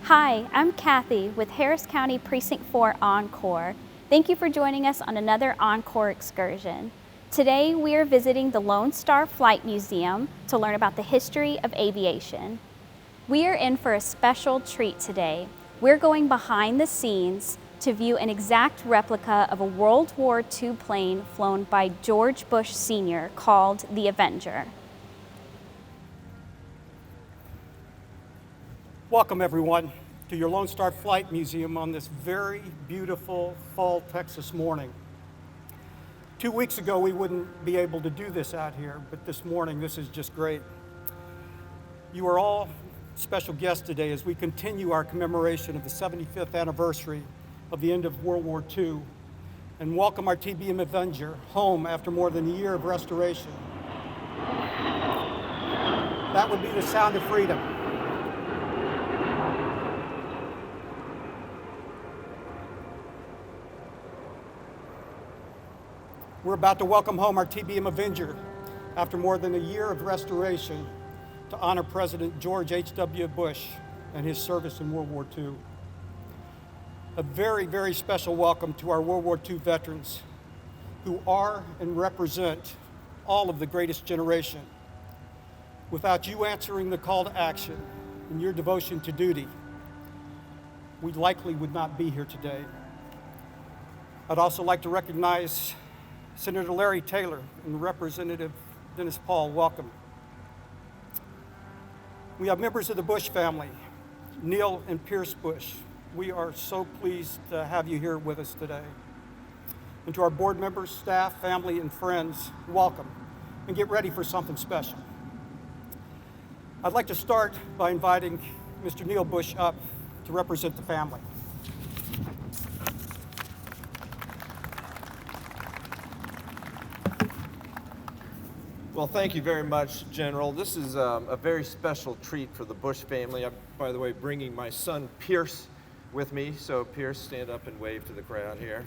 Hi, I'm Kathy with Harris County Precinct 4 Encore. Thank you for joining us on another Encore excursion. Today we are visiting the Lone Star Flight Museum to learn about the history of aviation. We are in for a special treat today. We're going behind the scenes to view an exact replica of a World War II plane flown by George Bush Sr. called the Avenger. Welcome everyone to your Lone Star Flight Museum on this very beautiful fall Texas morning. 2 weeks ago we wouldn't be able to do this out here, but this morning this is just great. You are all special guests today as we continue our commemoration of the 75th anniversary of the end of World War II and welcome our TBM Avenger home after more than a year of restoration. That would be the sound of freedom. We're about to welcome home our TBM Avenger after more than a year of restoration to honor President George H.W. Bush and his service in World War II. A very, very special welcome to our World War II veterans who are and represent all of the greatest generation. Without you answering the call to action and your devotion to duty, we likely would not be here today. I'd also like to recognize Senator Larry Taylor and Representative Dennis Paul. Welcome. We have members of the Bush family, Neil and Pierce Bush. We are so pleased to have you here with us today. And to our board members, staff, family, and friends, welcome, and get ready for something special. I'd like to start by inviting Mr. Neil Bush up to represent the family. Well, thank you very much, General. This is a very special treat for the Bush family. I'm, by the way, bringing my son Pierce with me. So Pierce, stand up and wave to the crowd here.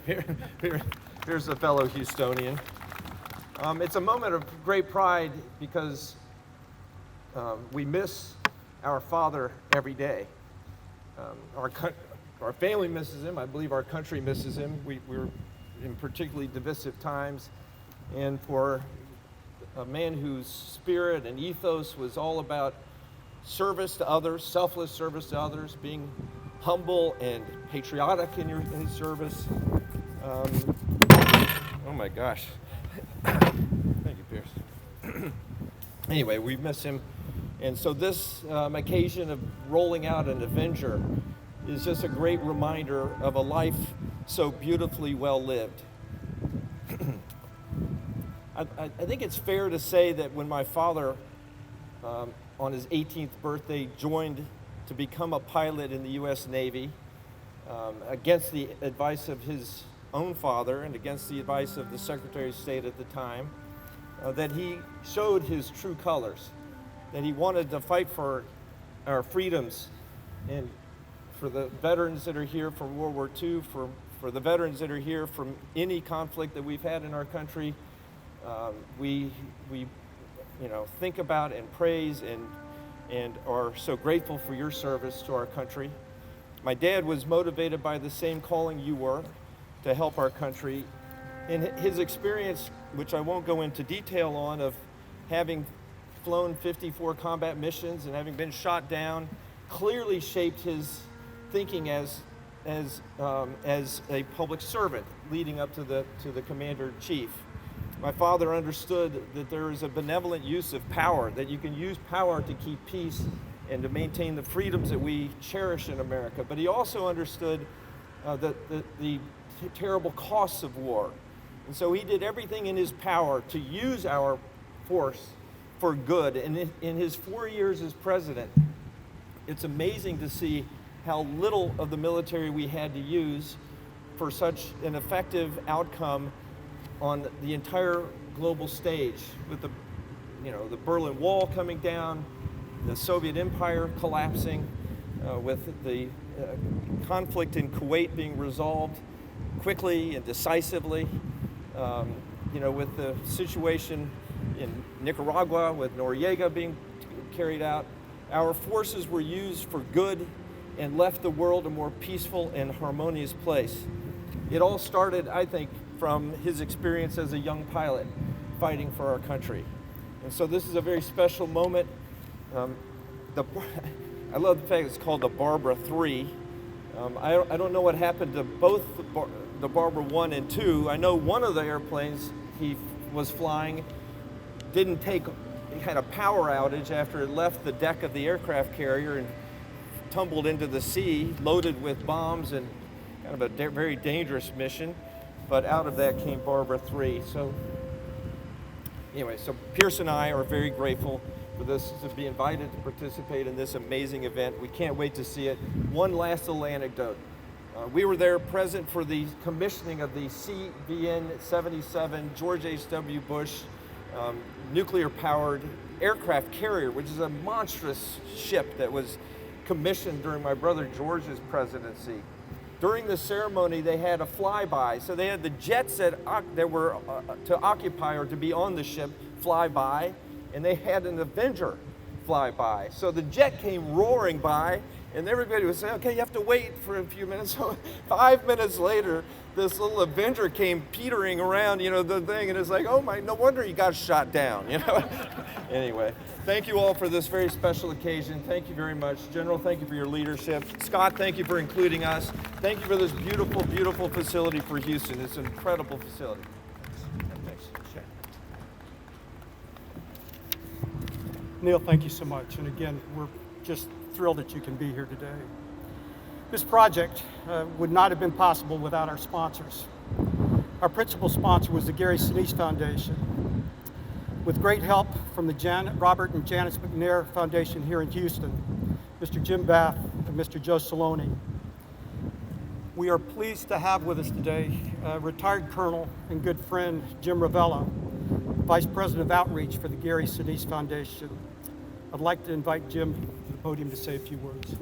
Here's a fellow Houstonian. It's a moment of great pride because we miss our father every day. Our family misses him. I believe our country misses him. We're in particularly divisive times. And for a man whose spirit and ethos was all about service to others, selfless service to others, being humble and patriotic in his service. Oh my gosh. Thank you, Pierce. Anyway, we miss him. And so this occasion of rolling out an Avenger is just a great reminder of a life so beautifully well lived. I think it's fair to say that when my father, on his 18th birthday, joined to become a pilot in the U.S. Navy, against the advice of his own father and against the advice of the Secretary of State at the time, that he showed his true colors, that he wanted to fight for our freedoms and for the veterans that are here from World War II, for the veterans that are here from any conflict that we've had in our country. We think about and praise and are so grateful for your service to our country. My dad was motivated by the same calling you were, to help our country. And his experience, which I won't go into detail on, of having flown 54 combat missions and having been shot down, clearly shaped his thinking as a public servant leading up to the commander-in-chief. My father understood that there is a benevolent use of power, that you can use power to keep peace and to maintain the freedoms that we cherish in America. But he also understood the terrible costs of war. And so he did everything in his power to use our force for good. And in his 4 years as president, it's amazing to see how little of the military we had to use for such an effective outcome on the entire global stage, with the Berlin Wall coming down, the Soviet Empire collapsing, with the conflict in Kuwait being resolved quickly and decisively, with the situation in Nicaragua with Noriega being carried out. Our forces were used for good and left the world a more peaceful and harmonious place. It all started, I think, from his experience as a young pilot fighting for our country. And so this is a very special moment. I love the fact it's called the Barbara 3. I don't know what happened to both the Barbara 1 and 2. I know one of the airplanes he was flying had a power outage after it left the deck of the aircraft carrier and tumbled into the sea, loaded with bombs, and kind of a very dangerous mission. But out of that came Barbara 3. So anyway, so Pierce and I are very grateful for this, to be invited to participate in this amazing event. We can't wait to see it. One last little anecdote. We were there present for the commissioning of the CVN-77 George H.W. Bush nuclear-powered aircraft carrier, which is a monstrous ship that was commissioned during my brother George's presidency. During the ceremony, they had a flyby. So they had the jets that were to occupy or to be on the ship fly by, and they had an Avenger fly by. So the jet came roaring by, and everybody was saying, okay, you have to wait for a few minutes. So 5 minutes later, this little Avenger came petering around, the thing, and it's like, oh my, no wonder he got shot down, Anyway, thank you all for this very special occasion. Thank you very much. General, thank you for your leadership. Scott, thank you for including us. Thank you for this beautiful, beautiful facility for Houston. It's an incredible facility. Thanks. Sure. Neil, thank you so much. And again, we're just thrilled that you can be here today. This project would not have been possible without our sponsors. Our principal sponsor was the Gary Sinise Foundation. With great help from the Robert and Janice McNair Foundation here in Houston, Mr. Jim Bath and Mr. Joe Saloni. We are pleased to have with us today retired Colonel and good friend Jim Ravella, Vice President of Outreach for the Gary Sinise Foundation. I'd like to invite Jim to the podium to say a few words.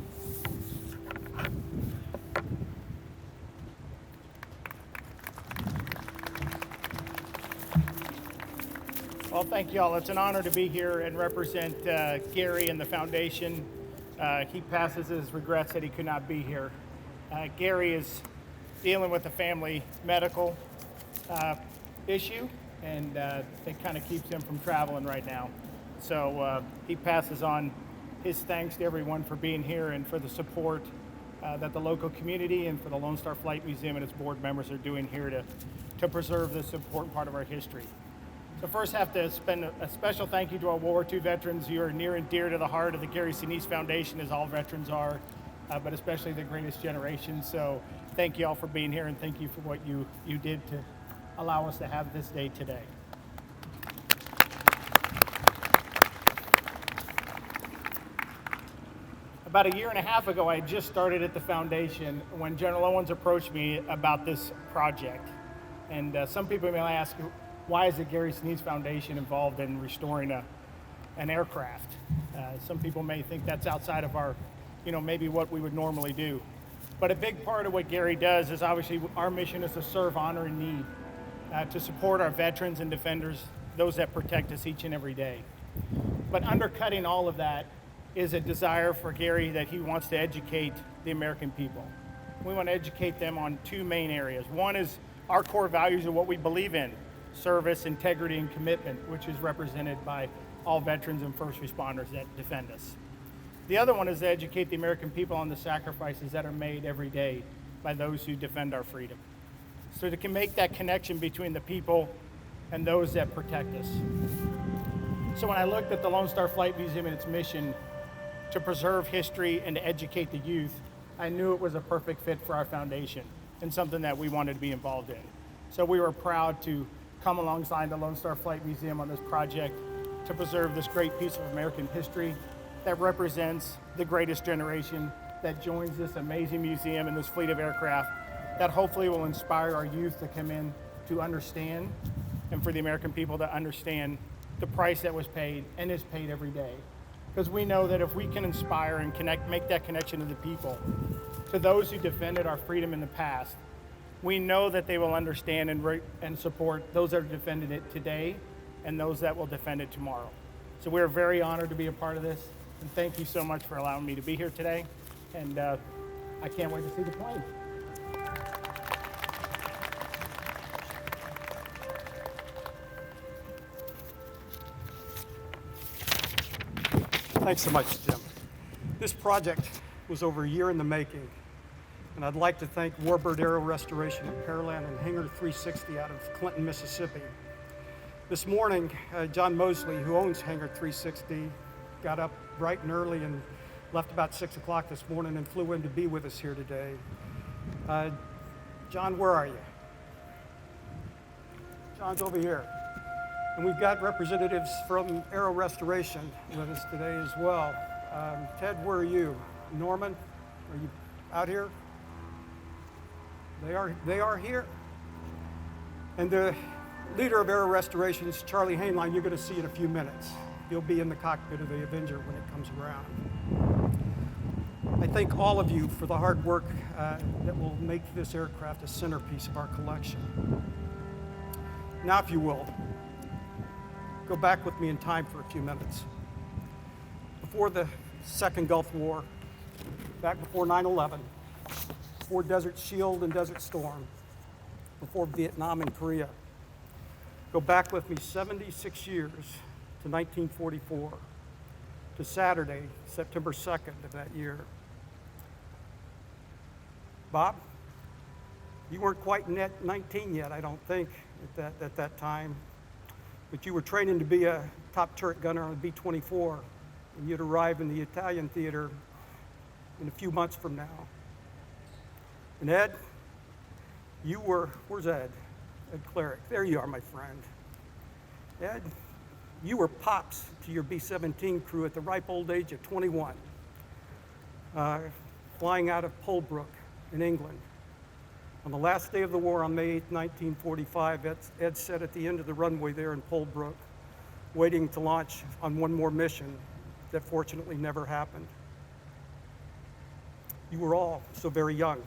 Well, thank you all. It's an honor to be here and represent Gary and the foundation. He passes his regrets that he could not be here. Gary is dealing with a family medical issue, and that kind of keeps him from traveling right now. So he passes on his thanks to everyone for being here and for the support that the local community and for the Lone Star Flight Museum and its board members are doing here to preserve this important part of our history. So first, I have to spend a special thank you to our World War II veterans. You are near and dear to the heart of the Gary Sinise Foundation, as all veterans are, but especially the greatest generation. So thank you all for being here, and thank you for what you did to allow us to have this day today. About a year and a half ago, I had just started at the foundation when General Owens approached me about this project. And some people may ask, why is the Gary Sinise Foundation involved in restoring an aircraft? Some people may think that's outside of our, maybe what we would normally do. But a big part of what Gary does is obviously our mission is to serve, honor, and need, to support our veterans and defenders, those that protect us each and every day. But undercutting all of that is a desire for Gary that he wants to educate the American people. We want to educate them on two main areas. One is our core values of what we believe in: service, integrity, and commitment, which is represented by all veterans and first responders that defend us. The other one is to educate the American people on the sacrifices that are made every day by those who defend our freedom. So to make that connection between the people and those that protect us. So when I looked at the Lone Star Flight Museum and its mission to preserve history and to educate the youth, I knew it was a perfect fit for our foundation and something that we wanted to be involved in. So we were proud to come alongside the Lone Star Flight Museum on this project to preserve this great piece of American history that represents the greatest generation that joins this amazing museum and this fleet of aircraft that hopefully will inspire our youth to come in to understand, and for the American people to understand the price that was paid and is paid every day. Because we know that if we can inspire and make that connection to the people, to those who defended our freedom in the past, we know that they will understand and support those that are defending it today and those that will defend it tomorrow. So we're very honored to be a part of this, and thank you so much for allowing me to be here today. And I can't wait to see the plane. Thanks so much, Jim. This project was over a year in the making, and I'd like to thank Warbird Aero Restoration at Pearland and Hangar 360 out of Clinton, Mississippi. This morning, John Mosley, who owns Hangar 360, got up bright and early and left about 6 o'clock this morning and flew in to be with us here today. John, where are you? John's over here. And we've got representatives from Aero Restoration with us today as well. Ted, where are you? Norman, are you out here? They are here. And the leader of Aero Restoration is Charlie Hainline. You're going to see in a few minutes. He'll be in the cockpit of the Avenger when it comes around. I thank all of you for the hard work that will make this aircraft a centerpiece of our collection. Now, if you will, go back with me in time for a few minutes. Before the Second Gulf War, back before 9/11, before Desert Shield and Desert Storm, before Vietnam and Korea, go back with me 76 years to 1944, to Saturday, September 2nd of that year. Bob, you weren't quite net 19 yet, I don't think, at that time. But you were training to be a top turret gunner on a B-24, and you'd arrive in the Italian theater in a few months from now. And Ed, where's Ed? Ed Cleric. There you are, my friend. Ed, you were pops to your B-17 crew at the ripe old age of 21, flying out of Polebrook in England. On the last day of the war on May 8, 1945, Ed sat at the end of the runway there in Polebrook, waiting to launch on one more mission that fortunately never happened. You were all so very young.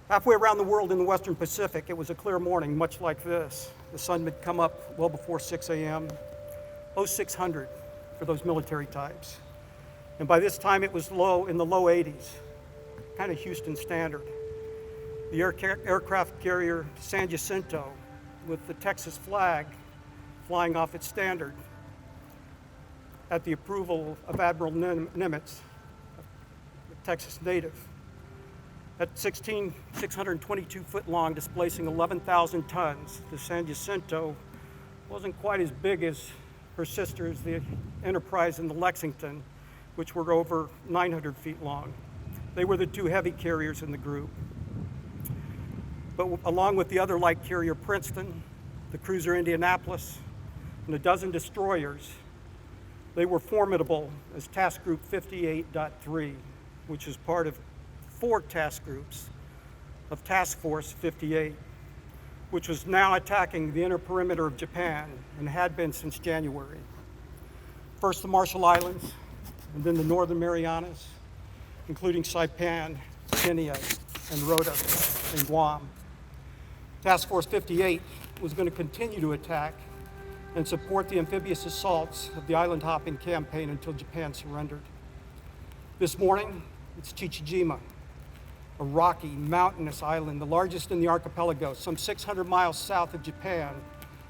Halfway around the world in the Western Pacific, it was a clear morning, much like this. The sun had come up well before 6 a.m., 0600 for those military types. And by this time, it was in the low 80s, kind of Houston standard. The aircraft carrier San Jacinto, with the Texas flag flying off its standard, at the approval of Admiral Nimitz, a Texas native. At 622 foot long, displacing 11,000 tons, the San Jacinto wasn't quite as big as her sisters, the Enterprise and the Lexington, which were over 900 feet long. They were the two heavy carriers in the group. But along with the other light carrier Princeton, the cruiser Indianapolis, and a dozen destroyers, they were formidable as Task Group 58.3, which is part of 4 task groups of Task Force 58, which was now attacking the inner perimeter of Japan and had been since January. First the Marshall Islands, and then the Northern Marianas, including Saipan, Kenya, and Rhoda, and Guam. Task Force 58 was going to continue to attack and support the amphibious assaults of the island hopping campaign until Japan surrendered. This morning, it's Chichijima, a rocky, mountainous island, the largest in the archipelago, some 600 miles south of Japan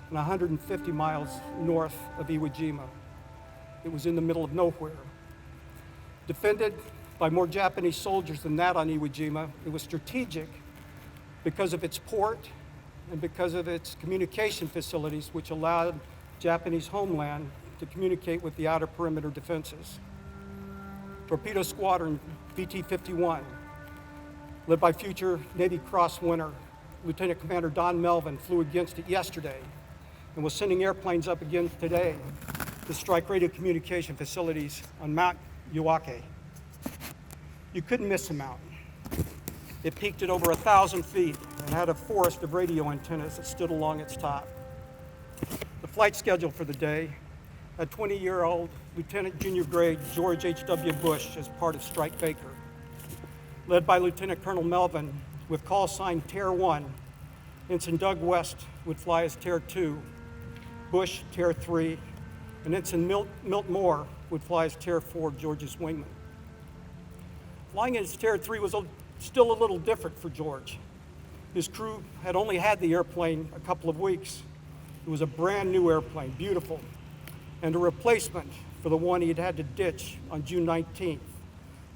and 150 miles north of Iwo Jima. It was in the middle of nowhere. Defended by more Japanese soldiers than that on Iwo Jima, it was strategic because of its port and because of its communication facilities, which allowed Japanese homeland to communicate with the outer perimeter defenses. Torpedo Squadron VT-51, led by future Navy Cross winner Lieutenant Commander Don Melvin, flew against it yesterday and was sending airplanes up again today to strike radio communication facilities on Mount Yuake. You couldn't miss the mountain. It peaked at over 1,000 feet and had a forest of radio antennas that stood along its top. The flight schedule for the day had 20-year-old Lieutenant Junior Grade George H.W. Bush as part of Strike Baker. Led by Lieutenant Colonel Melvin with call sign Tear 1, Ensign Doug West would fly as Tear 2, Bush Tear 3, and Ensign Milt Moore would fly as Tear 4, George's wingman. Flying as Terror 3 was still a little different for George. His crew had only had the airplane a couple of weeks. It was a brand new airplane, beautiful, and a replacement for the one he had had to ditch on June 19th,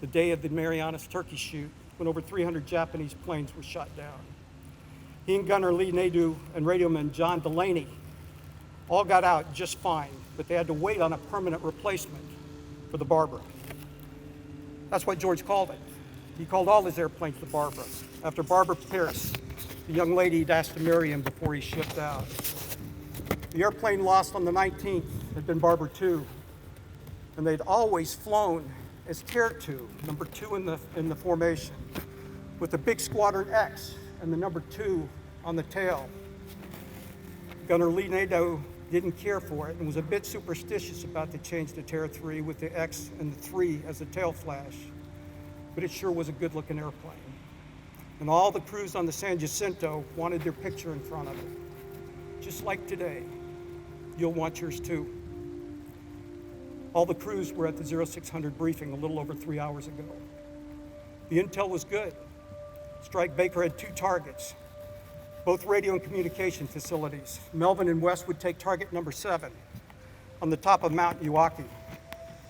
the day of the Marianas turkey shoot, when over 300 Japanese planes were shot down. He and Gunner Lee Nadeau and radioman John Delaney all got out just fine, but they had to wait on a permanent replacement for the Barbara. That's what George called it. He called all his airplanes the Barbara, after Barbara Pierce, the young lady he'd asked to marry him before he shipped out. The airplane lost on the 19th had been Barbara 2, and they'd always flown as Terror 2, number 2 in the formation, with the big Squadron X and the number 2 on the tail. Gunner Lee Nadeau didn't care for it and was a bit superstitious about the change to Terror 3 with the X and the 3 as the tail flash, but it sure was a good-looking airplane. And all the crews on the San Jacinto wanted their picture in front of it. Just like today, you'll want yours too. All the crews were at the 0600 briefing a little over 3 hours ago. The intel was good. Strike Baker had 2 targets, both radio and communication facilities. Melvin and West would take target number 7 on the top of Mount Iwaki,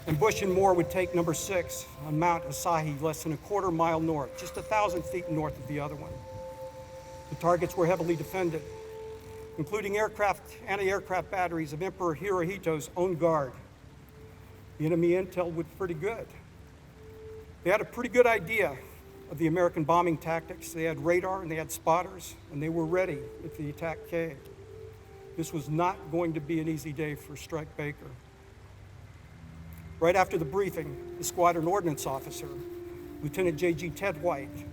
and Bush and Moore would take number 6 on Mount Asahi, less than a quarter mile north, just 1,000 feet north of the other one. The targets were heavily defended, including anti-aircraft batteries of Emperor Hirohito's own guard. The enemy intel was pretty good. They had a pretty good idea of the American bombing tactics. They had radar and they had spotters, and they were ready if the attack came. This was not going to be an easy day for Strike Baker. Right after the briefing, the squadron ordnance officer, Lieutenant J.G. Ted White,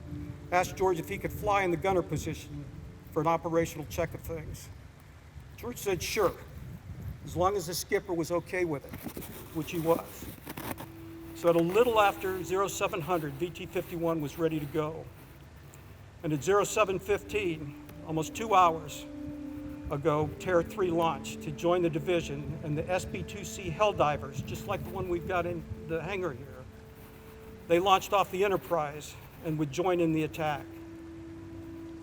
asked George if he could fly in the gunner position for an operational check of things. George said sure, as long as the skipper was okay with it, which he was. So at a little after 0700, VT-51 was ready to go. And at 0715, almost 2 hours ago, Terror 3 launched to join the division and the SB-2C Helldivers, just like the one we've got in the hangar here. They launched off the Enterprise and would join in the attack.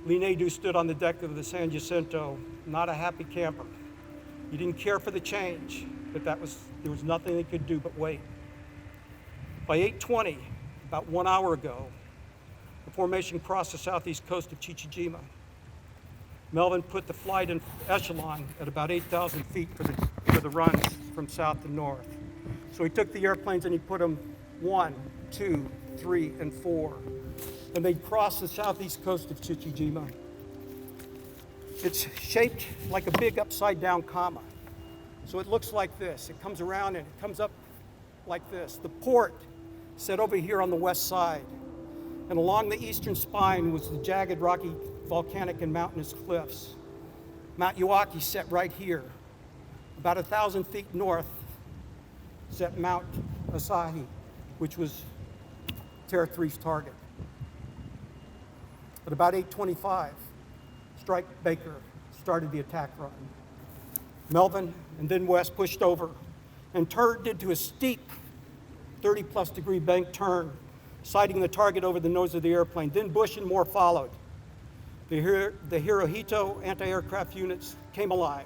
Lee Nadeau stood on the deck of the San Jacinto, not a happy camper. He didn't care for the change, but there was nothing they could do but wait. By 8:20, about 1 hour ago, the formation crossed the southeast coast of Chichijima. Melvin put the flight in echelon at about 8,000 feet for the runs from south to north. So he took the airplanes and he put them 1, 2, 3, and 4. And they'd cross the southeast coast of Chichijima. It's shaped like a big upside-down comma. So it looks like this. It comes around and it comes up like this. The port set over here on the west side. And along the eastern spine was the jagged, rocky, volcanic and mountainous cliffs. Mount Iwaki set right here. About 1,000 feet north set Mount Asahi, which was Terror 3's target. At about 8:25, Strike Baker started the attack run. Melvin and then West pushed over and turned into a steep 30-plus degree bank turn, sighting the target over the nose of the airplane. Then Bush and Moore followed. The Hirohito anti-aircraft units came alive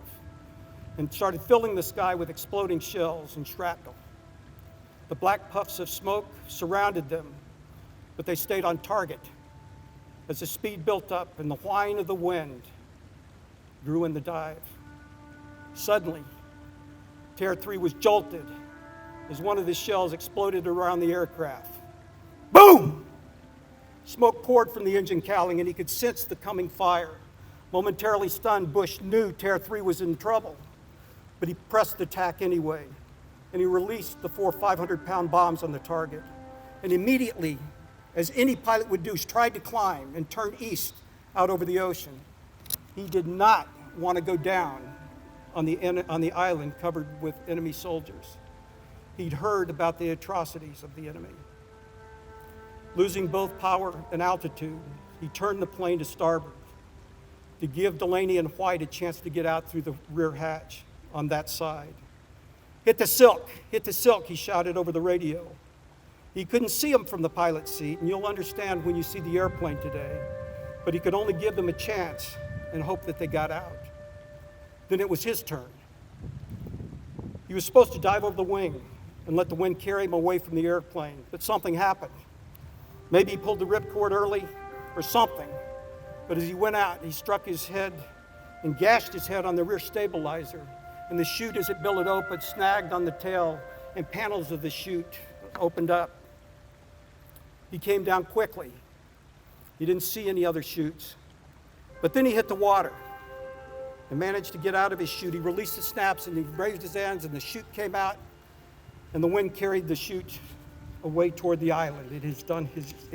and started filling the sky with exploding shells and shrapnel. The black puffs of smoke surrounded them, but they stayed on target as the speed built up and the whine of the wind grew in the dive. Suddenly, Terror 3 was jolted as one of the shells exploded around the aircraft. Boom! Smoke poured from the engine cowling and he could sense the coming fire. Momentarily stunned, Bush knew Terror 3 was in trouble, but he pressed the attack anyway, and he released the 4 500-pound bombs on the target. And immediately, as any pilot would do, tried to climb and turn east out over the ocean. He did not want to go down on the island covered with enemy soldiers. He'd heard about the atrocities of the enemy. Losing both power and altitude, he turned the plane to starboard to give Delaney and White a chance to get out through the rear hatch on that side. Hit the silk, he shouted over the radio. He couldn't see them from the pilot's seat, and you'll understand when you see the airplane today, but he could only give them a chance and hope that they got out. Then it was his turn. He was supposed to dive over the wing and let the wind carry him away from the airplane, but something happened. Maybe he pulled the ripcord early or something, but as he went out, he struck his head and gashed his head on the rear stabilizer, and the chute, as it billowed open, snagged on the tail, and panels of the chute opened up. He came down quickly. He didn't see any other chutes. But then he hit the water and managed to get out of his chute. He released the snaps and he raised his hands, and the chute came out, and the wind carried the chute away toward the island. It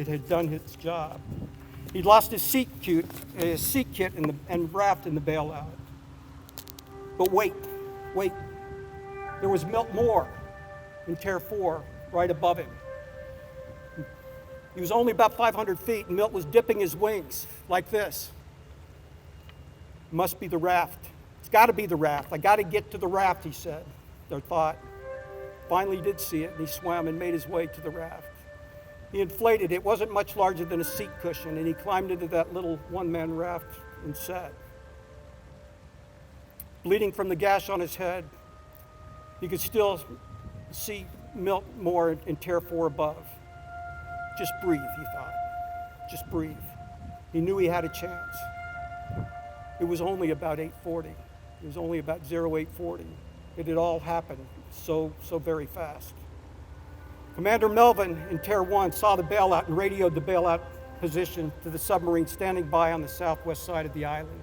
had done its job. He'd lost his seat kit and raft in the bailout. But wait. There was Milt Moore in Tier 4 right above him. He was only about 500 feet, and Milt was dipping his wings like this. It must be the raft. It's got to be the raft. I got to get to the raft, he said, or thought. Finally, he did see it, and he swam and made his way to the raft. He inflated. It wasn't much larger than a seat cushion, and he climbed into that little one-man raft and sat. Bleeding from the gash on his head, he could still see Milt Moore in Tier 4 above. Just breathe, he thought. Just breathe. He knew he had a chance. It was only about 8:40. It was only about 0840. It had all happened so very fast. Commander Melvin in Tier 1 saw the bailout and radioed the bailout position to the submarine standing by on the southwest side of the island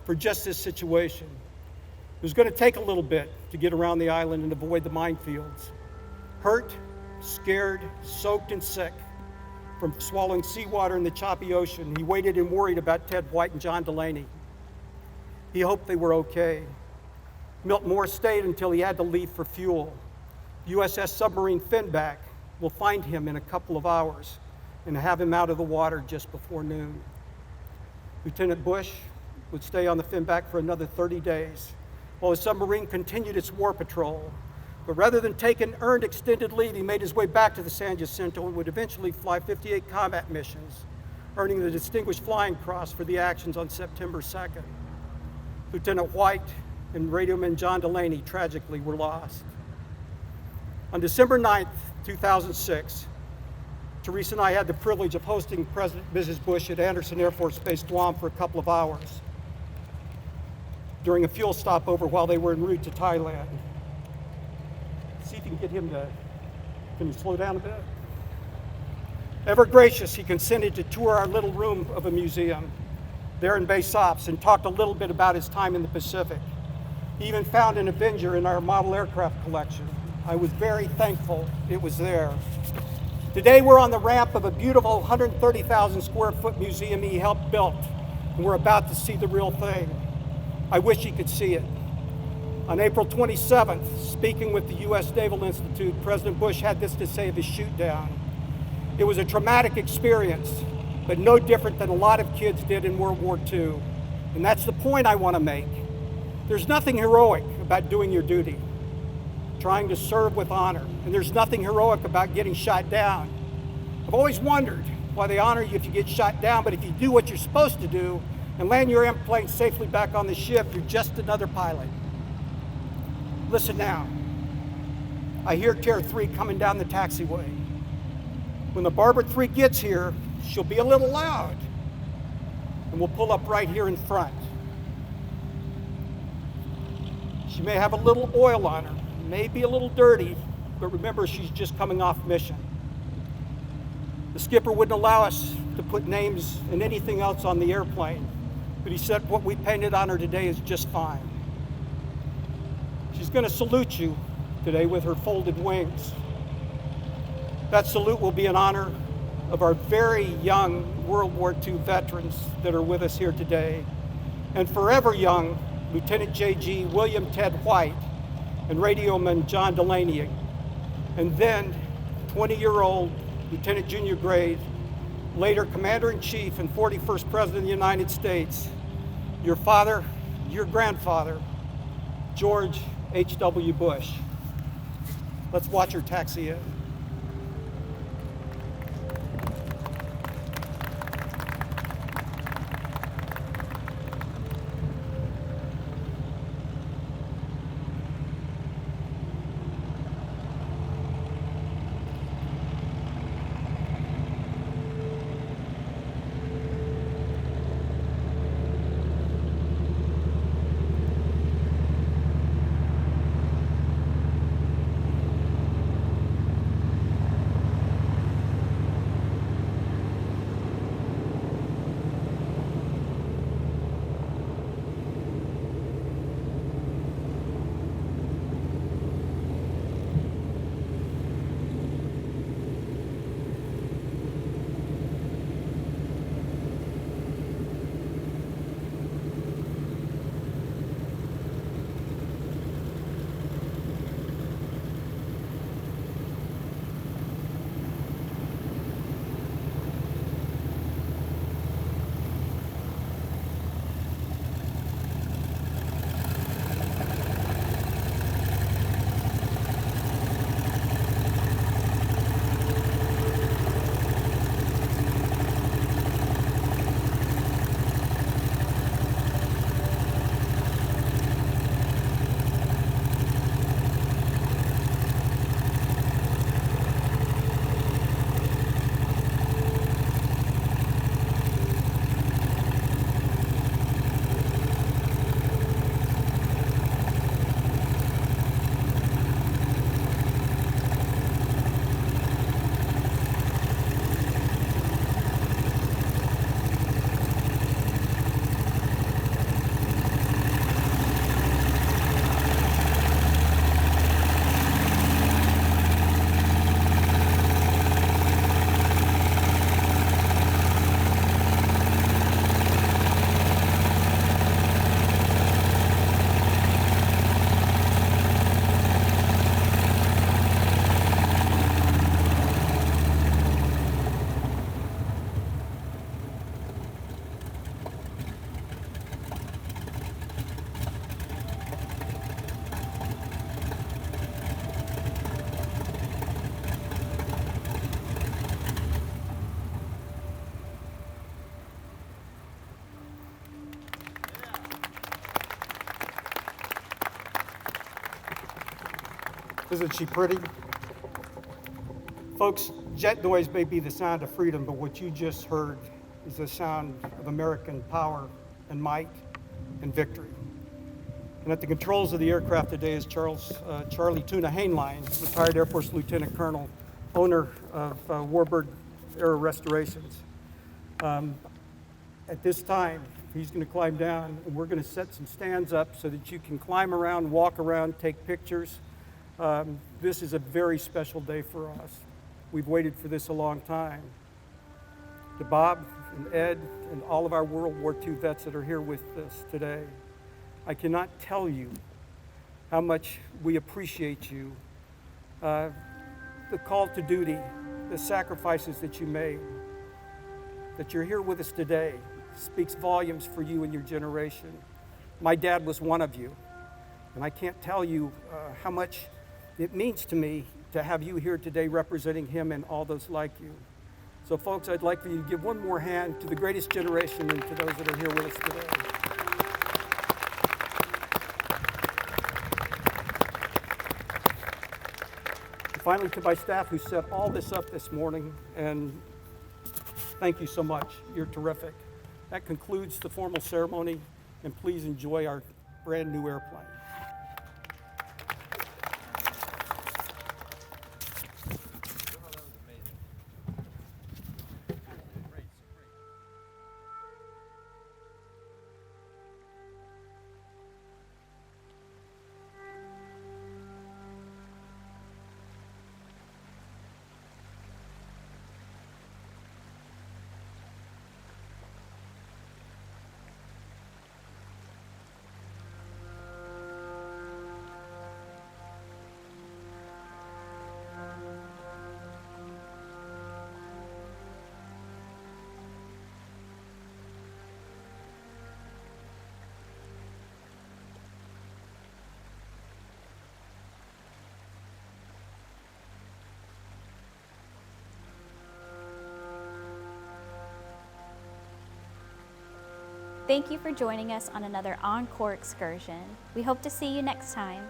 for just this situation. It was going to take a little bit to get around the island and avoid the minefields. Hurt, scared, soaked, and sick from swallowing seawater in the choppy ocean, he waited and worried about Ted White and John Delaney. He hoped they were okay. Milt Moore stayed until he had to leave for fuel. USS submarine Finback will find him in a couple of hours and have him out of the water just before noon. Lieutenant Bush would stay on the Finback for another 30 days while his submarine continued its war patrol. But rather than take an earned extended leave, he made his way back to the San Jacinto and would eventually fly 58 combat missions, earning the Distinguished Flying Cross for the actions on September 2nd. Lieutenant White and radioman John Delaney tragically were lost. On December 9th, 2006, Teresa and I had the privilege of hosting President and Mrs. Bush at Anderson Air Force Base, Guam for a couple of hours during a fuel stopover while they were en route to Thailand. See if you can get him to, can you slow down a bit? Ever gracious, he consented to tour our little room of a museum there in Base Ops and talked a little bit about his time in the Pacific. He even found an Avenger in our model aircraft collection. I was very thankful it was there. Today we're on the ramp of a beautiful 130,000 square foot museum he helped build, and we're about to see the real thing. I wish you could see it. On April 27th, speaking with the U.S. Naval Institute, President Bush had this to say of his shoot down. It was a traumatic experience, but no different than a lot of kids did in World War II. And that's the point I want to make. There's nothing heroic about doing your duty, trying to serve with honor, and there's nothing heroic about getting shot down. I've always wondered why they honor you if you get shot down, but if you do what you're supposed to do and land your airplane safely back on the ship, you're just another pilot. Listen now. I hear Tier 3 coming down the taxiway. When the Barbara 3 gets here, she'll be a little loud, and we'll pull up right here in front. She may have a little oil on her, may be a little dirty, but remember, she's just coming off mission. The skipper wouldn't allow us to put names and anything else on the airplane, but he said what we painted on her today is just fine. She's going to salute you today with her folded wings. That salute will be in honor of our very young World War II veterans that are with us here today, and forever young Lieutenant J.G. William Ted White and radioman John Delaney, and then 20-year-old Lieutenant Junior Grade, later Commander-in-Chief and 41st President of the United States, your father, your grandfather, George H.W. Bush. Let's watch her taxi in. Isn't she pretty? Folks, jet noise may be the sound of freedom, but what you just heard is the sound of American power and might and victory. And at the controls of the aircraft today is Charlie Tuna Hainline, retired Air Force Lieutenant Colonel, owner of Warbird Aero Restorations. At this time, he's going to climb down, and we're going to set some stands up so that you can climb around, walk around, take pictures. This is a very special day for us. We've waited for this a long time. To Bob and Ed and all of our World War II vets that are here with us today, I cannot tell you how much we appreciate you, the call to duty, the sacrifices that you made, that you're here with us today speaks volumes for you and your generation. My dad was one of you, and I can't tell you how much it means to me to have you here today representing him and all those like you. So folks, I'd like for you to give one more hand to the greatest generation and to those that are here with us today. And finally, to my staff who set all this up this morning, and thank you so much. You're terrific. That concludes the formal ceremony, and please enjoy our brand new airplane. Thank you for joining us on another Encore excursion. We hope to see you next time.